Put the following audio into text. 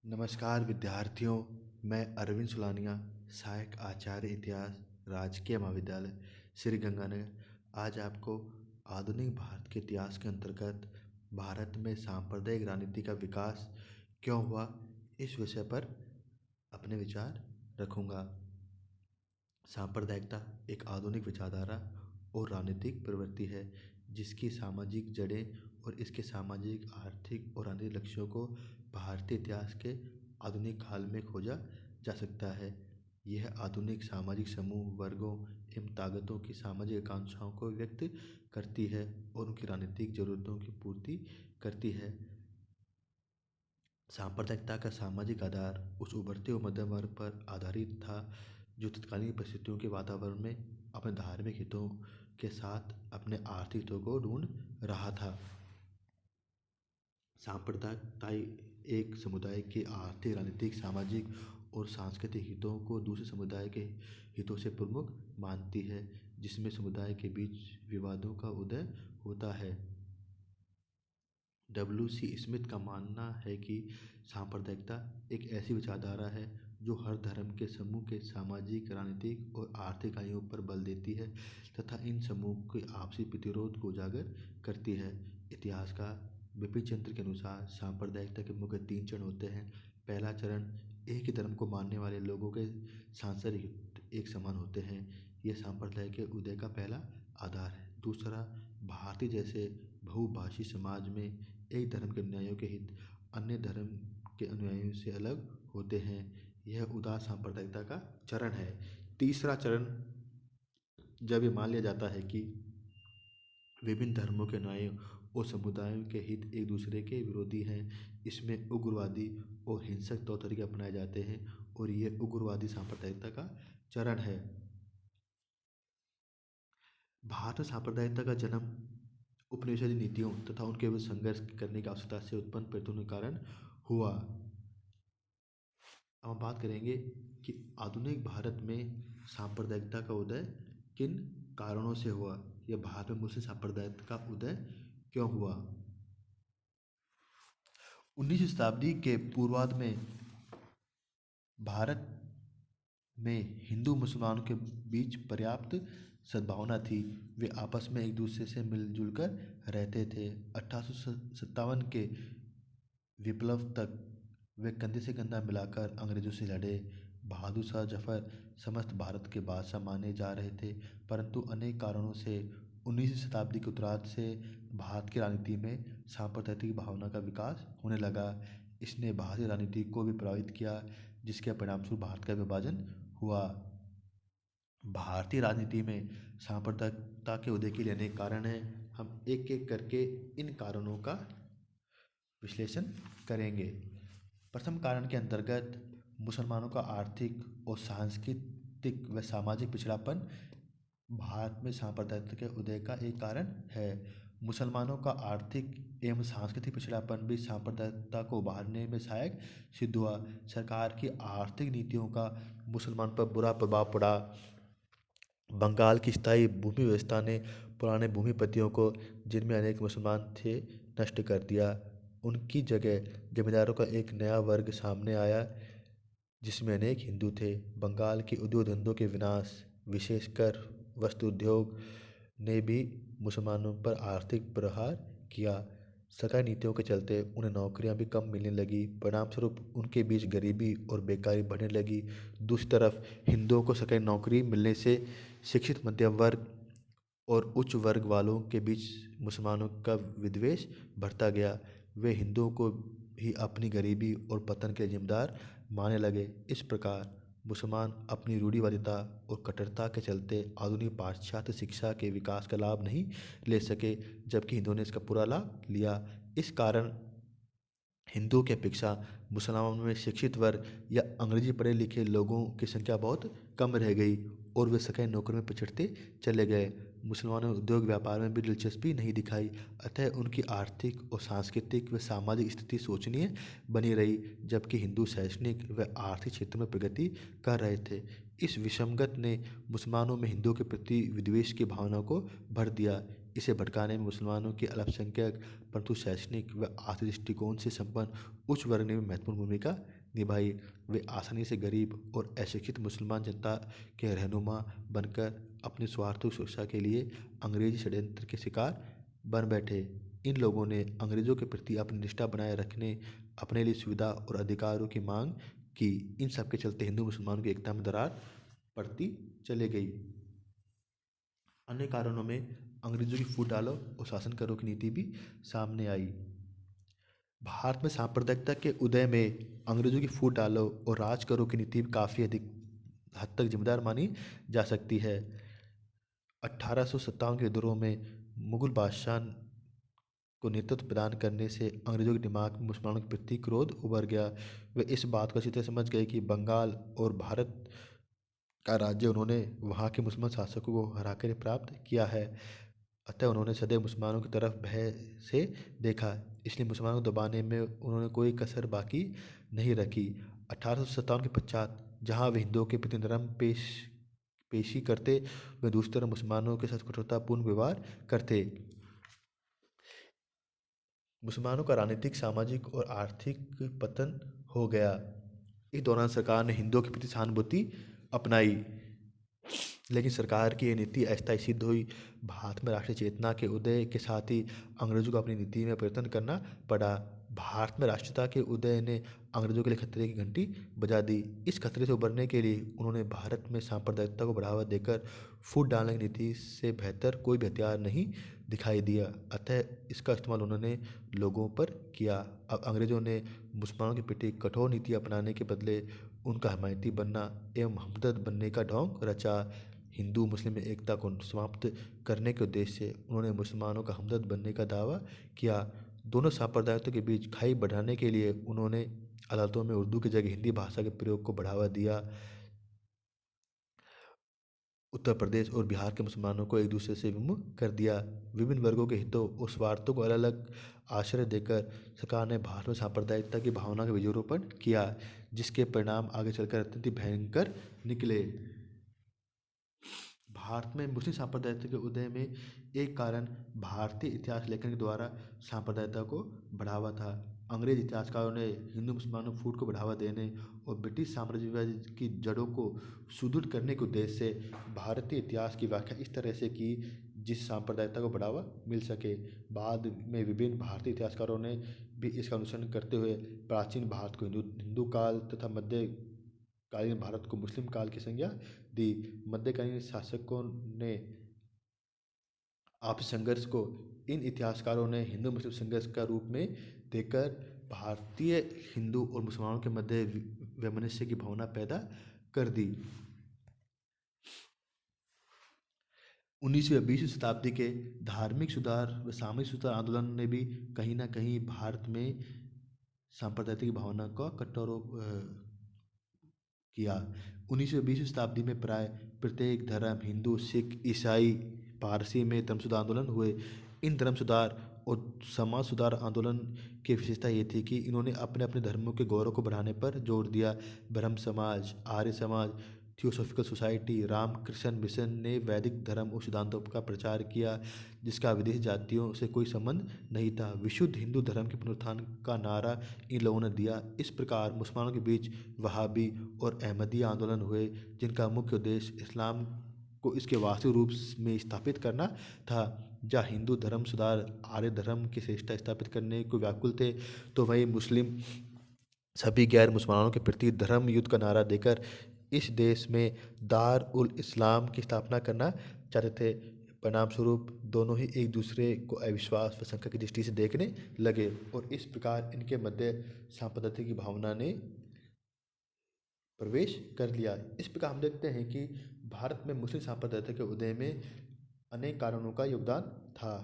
नमस्कार विद्यार्थियों। मैं अरविंद सुलानिया, सहायक आचार्य इतिहास, राजकीय महाविद्यालय श्री गंगानगर आज आपको आधुनिक भारत के इतिहास के अंतर्गत भारत में सांप्रदायिक राजनीति का विकास क्यों हुआ, इस विषय पर अपने विचार रखूंगा। सांप्रदायिकता एक आधुनिक विचारधारा और राजनीतिक प्रवृत्ति है जिसकी सामाजिक जड़ें और इसके सामाजिक, आर्थिक और राजनीतिक लक्ष्यों को भारतीय इतिहास के आधुनिक काल में खोजा जा सकता है। यह आधुनिक सामाजिक समूह, वर्गों एवं ताकतों की सामाजिक आकांक्षाओं को व्यक्त करती है और उनकी राजनीतिक जरूरतों की पूर्ति करती है। सांप्रदायिकता का सामाजिक आधार उस उभरते हुए मध्यम वर्ग पर आधारित था जो तत्कालीन परिस्थितियों के वातावरण में अपने धार्मिक हितों के साथ अपने आर्थिक हितों को ढूंढ रहा था। सांप्रदायिकता एक समुदाय के आर्थिक, राजनीतिक, सामाजिक और सांस्कृतिक हितों को दूसरे समुदाय के हितों से प्रमुख मानती है, जिसमें समुदाय के बीच विवादों का उदय होता है। W.C. स्मिथ का मानना है कि सांप्रदायिकता एक ऐसी विचारधारा है जो हर धर्म के समूह के सामाजिक, राजनीतिक और आर्थिक आयुओं पर बल देती है तथा इन समूह के आपसी प्रतिरोध को उजागर करती है। इतिहासकार बिपिन चंद्र के अनुसार सांप्रदायिकता के मुख्य 3 चरण होते हैं। पहला चरण, एक ही धर्म को मानने वाले लोगों के सांसारिक हित एक समान होते हैं। यह संप्रदाय के उदय का पहला आधार है। दूसरा, भारतीय जैसे बहुभाषी समाज में एक धर्म के अनुयायियों के हित अन्य धर्म के अनुयायियों से अलग होते हैं। यह उदार सांप्रदायिकता का चरण है। तीसरा चरण, जब ये मान लिया जाता है कि विभिन्न धर्मों के अनुयायियों और समुदायों के हित एक दूसरे के विरोधी हैं, इसमें उग्रवादी और हिंसक तौर तरीके अपनाए जाते हैं और ये उग्रवादी सांप्रदायिकता का चरण है। भारत सांप्रदायिकता का जन्म उपनिवेशवादी नीतियों तथा उनके विरुद्ध संघर्ष करने की आवश्यकता से उत्पन्न परिवर्तनों के कारण हुआ। अब हम बात करेंगे कि आधुनिक भारत में सांप्रदायिकता का उदय किन कारणों से हुआ या भारत में मुस्लिम सांप्रदायिकता का उदय क्यों हुआ। 19वीं शताब्दी के पूर्वार्ध में भारत में हिंदू मुसलमानों के बीच पर्याप्त सद्भावना थी। वे आपस में एक दूसरे से मिलजुल कर रहते थे। 1857 के विप्लव तक वे कंधे से कंधा मिलाकर अंग्रेजों से लड़े। बहादुर शाह जफर समस्त भारत के बादशाह माने जा रहे थे, परंतु अनेक कारणों से 19वीं शताब्दी के उत्तरार्ध से भारत की राजनीति में सांप्रदायिक भावना का विकास होने लगा। इसने भारतीय राजनीति को भी प्रभावित किया, जिसके परिणामस्वरूप भारत का विभाजन हुआ। भारतीय राजनीति में सांप्रदायिकता के उदय के लिए अनेक कारण हैं। हम एक एक करके इन कारणों का विश्लेषण करेंगे। प्रथम कारण के अंतर्गत मुसलमानों का आर्थिक और सांस्कृतिक व सामाजिक पिछड़ापन भारत में सांप्रदायिकता के उदय का एक कारण है। मुसलमानों का आर्थिक एवं सांस्कृतिक पिछड़ापन भी सांप्रदायिकता को उभारने में सहायक सिद्ध हुआ। सरकार की आर्थिक नीतियों का मुसलमान पर बुरा प्रभाव पड़ा। बंगाल की स्थायी भूमि व्यवस्था ने पुराने भूमिपतियों को, जिनमें अनेक मुसलमान थे, नष्ट कर दिया। उनकी जगह जमींदारों का एक नया वर्ग सामने आया, जिसमें अनेक हिंदू थे। बंगाल के उद्योग धंधों के विनाश, विशेषकर वस्त्र उद्योग, ने भी मुसलमानों पर आर्थिक प्रहार किया। सरकारी नीतियों के चलते उन्हें नौकरियां भी कम मिलने लगी। परिणामस्वरूप उनके बीच गरीबी और बेकारी बढ़ने लगी। दूसरी तरफ हिंदुओं को सरकारी नौकरी मिलने से शिक्षित मध्यम वर्ग और उच्च वर्ग वालों के बीच मुसलमानों का विद्वेष बढ़ता गया। वे हिंदुओं को ही अपनी गरीबी और पतन के जिम्मेदार मानने लगे। इस प्रकार मुसलमान अपनी रूढ़िवादिता और कट्टरता के चलते आधुनिक पाश्चात्य शिक्षा के विकास का लाभ नहीं ले सके, जबकि हिंदुओं ने इसका पूरा लाभ लिया। इस कारण हिंदुओं की अपेक्षा मुसलमानों में शिक्षित वर्ग या अंग्रेजी पढ़े लिखे लोगों की संख्या बहुत कम रह गई और वे सरकारी नौकरी में पिछड़ते चले गए। मुसलमानों ने उद्योग व्यापार में भी दिलचस्पी नहीं दिखाई, अतः उनकी आर्थिक और सांस्कृतिक व सामाजिक स्थिति शोचनीय बनी रही, जबकि हिंदू शैक्षणिक व आर्थिक क्षेत्र में प्रगति कर रहे थे। इस विसंगत ने मुसलमानों में हिंदुओं के प्रति विद्वेष की भावना को भर दिया। इसे भटकाने में मुसलमानों की अल्पसंख्यक परंतु शैक्षणिक व आर्थिक दृष्टिकोण से संपन्न उच्च वर्ग ने भी महत्वपूर्ण भूमिका निभाई। वे आसानी से गरीब और अशिक्षित मुसलमान जनता के रहनुमा बनकर अपने स्वार्थों की सुरक्षा के लिए अंग्रेजी षड्यंत्र के शिकार बन बैठे। इन लोगों ने अंग्रेजों के प्रति अपनी निष्ठा बनाए रखने, अपने लिए सुविधा और अधिकारों की मांग की। इन सब के चलते हिंदू मुसलमानों की एकता में दरार पड़ती चली गई। अन्य कारणों में अंग्रेजों की फूट डालो और शासन करो की नीति भी सामने आई। भारत में सांप्रदायिकता के उदय में अंग्रेजों की फूट डालो और राज करो की नीति काफ़ी अधिक हद तक जिम्मेदार मानी जा सकती है। 1857 के विद्रोह में मुगल बादशाह को नेतृत्व प्रदान करने से अंग्रेजों के दिमाग में मुसलमानों के प्रति क्रोध उभर गया। वे इस बात को अच्छी तरह समझ गए कि बंगाल और भारत का राज्य उन्होंने वहाँ के मुसलमान शासकों को हराकर प्राप्त किया है। अतः उन्होंने सदैव मुसलमानों की तरफ भय से देखा, इसलिए मुसलमानों को दबाने में उन्होंने कोई कसर बाकी नहीं रखी। 1857 के पश्चात जहाँ वे हिंदुओं के प्रति नरम पेशी करते, वे दूसरी तरफ मुसलमानों के साथ कठोरतापूर्ण व्यवहार करते। मुसलमानों का राजनीतिक, सामाजिक और आर्थिक पतन हो गया। इस दौरान सरकार ने हिंदुओं के प्रति सहानुभूति अपनाई, लेकिन सरकार की यह नीति अस्थायी सिद्ध हुई। भारत में राष्ट्रीय चेतना के उदय के साथ ही अंग्रेजों को अपनी नीति में परिवर्तन करना पड़ा। भारत में राष्ट्रीयता के उदय ने अंग्रेजों के लिए खतरे की घंटी बजा दी। इस खतरे से उबरने के लिए उन्होंने भारत में सांप्रदायिकता को बढ़ावा देकर फूट डालने की नीति से बेहतर कोई भी हथियार नहीं दिखाई दिया। अतः इसका इस्तेमाल उन्होंने लोगों पर किया। अब अंग्रेजों ने मुसलमानों के प्रति कठोर नीति अपनाने के बदले उनका हिमायती बनना एवं हमदर्द बनने का ढोंग रचा। हिंदू मुस्लिम एकता को समाप्त करने के उद्देश्य से उन्होंने मुसलमानों का हमदर्द बनने का दावा किया। दोनों सांप्रदायिकता के बीच खाई बढ़ाने के लिए उन्होंने अदालतों में उर्दू की जगह हिंदी भाषा के प्रयोग को बढ़ावा दिया। उत्तर प्रदेश और बिहार के मुसलमानों को एक दूसरे से विमुख कर दिया। विभिन्न वर्गों के हितों और स्वार्थों को अलग अलग आश्रय देकर सरकार ने भारत में सांप्रदायिकता की भावना का बीजारोपण किया, जिसके परिणाम आगे चलकर अत्यंत भयंकर निकले। भारत में मुस्लिम सांप्रदायिकता के उदय में एक कारण भारतीय इतिहास लेखन के द्वारा सांप्रदायिकता को बढ़ावा था। अंग्रेज इतिहासकारों ने हिंदू मुसलमानों फूट को बढ़ावा देने और ब्रिटिश साम्राज्यवाद की जड़ों को सुदृढ़ करने के उद्देश्य से भारतीय इतिहास की व्याख्या इस तरह से की जिस सांप्रदायिकता को बढ़ावा मिल सके। बाद में विभिन्न भारतीय इतिहासकारों ने भी इसका अनुसरण करते हुए प्राचीन भारत को हिंदू काल तथा मध्यकालीन भारत को मुस्लिम काल की संज्ञा दी। मध्यकालीन शासकों ने आपसी संघर्ष को इन इतिहासकारों ने हिंदू मुस्लिम संघर्ष का रूप में देकर भारतीय हिंदू और मुसलमानों के मध्य वैमनस्य की भावना पैदा कर दी। 19वीं व 20वीं शताब्दी के धार्मिक सुधार व सामाजिक सुधार आंदोलन ने भी कहीं न कहीं भारत में सांप्रदायिक की भावना का किया। 19वीं व 20वीं शताब्दी में प्राय प्रत्येक धर्म हिंदू, सिख, ईसाई, पारसी में धर्म सुधार आंदोलन हुए। इन धर्म सुधार और समाज सुधार आंदोलन की विशेषता ये थी कि इन्होंने अपने अपने धर्मों के गौरव को बढ़ाने पर जोर दिया। ब्रह्म समाज, Arya Samaj, theosophical society, Ramakrishna mission ने वैदिक धर्म और सिद्धांतों का प्रचार किया, जिसका विदेशी जातियों से कोई संबंध नहीं था। विशुद्ध हिंदू धर्म के पुनरुत्थान का नारा इन लोगों ने दिया। इस प्रकार मुसलमानों के बीच वहाबी और अहमदिया आंदोलन हुए, जिनका मुख्य उद्देश्य इस्लाम को इसके वास्तविक रूप में स्थापित करना था। जहाँ हिंदू धर्म सुधार आर्य धर्म की श्रेष्ठता स्थापित करने को व्याकुल थे, तो वहीं मुस्लिम सभी गैर मुसलमानों के प्रति धर्म युद्ध का नारा देकर इस देश में दार उल इस्लाम की स्थापना करना चाहते थे। परिणाम स्वरूप दोनों ही एक दूसरे को अविश्वास व शंका की दृष्टि से देखने लगे और इस प्रकार इनके मध्य सांप्रदायिकता की भावना ने प्रवेश कर लिया। इस प्रकार हम देखते हैं कि भारत में मुस्लिम सांप्रदायिकता के उदय में अनेक कारणों का योगदान था।